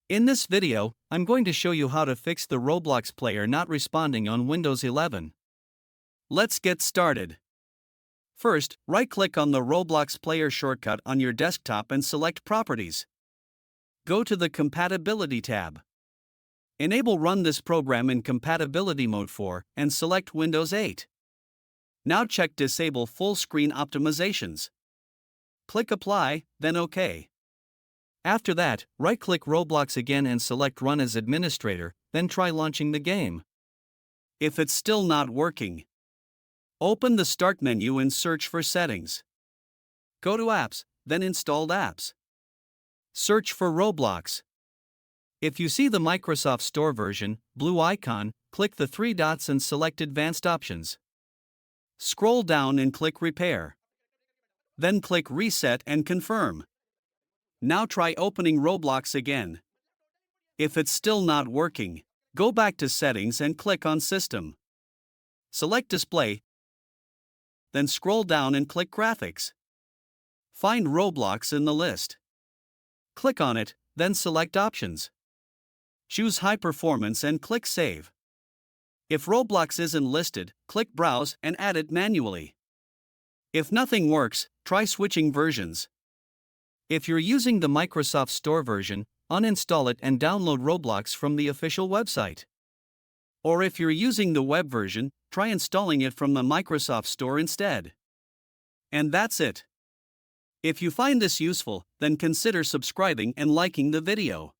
In this video, I'm going to show you how to fix the Roblox player not responding on Windows 11. Let's get started. First, right-click on the Roblox player shortcut on your desktop and select Properties. Go to the Compatibility tab. Enable Run this program in compatibility mode 4 and select Windows 8. Now check Disable Full Screen Optimizations. Click Apply, then OK. After that, right-click Roblox again and select Run as Administrator, then try launching the game. If it's still not working, open the Start menu and search for Settings. Go to Apps, then Installed Apps. Search for Roblox. If you see the Microsoft Store version, blue icon, click the three dots and select Advanced Options. Scroll down and click Repair. Then click Reset and Confirm. Now try opening Roblox again. If it's still not working, go back to Settings and click on System. Select Display, then scroll down and click Graphics. Find Roblox in the list. Click on it, then select Options. Choose High Performance and click Save. If Roblox isn't listed, click Browse and add it manually. If nothing works, try switching versions. If you're using the Microsoft Store version, uninstall it and download Roblox from the official website. Or if you're using the web version, try installing it from the Microsoft Store instead. And that's it. If you find this useful, then consider subscribing and liking the video.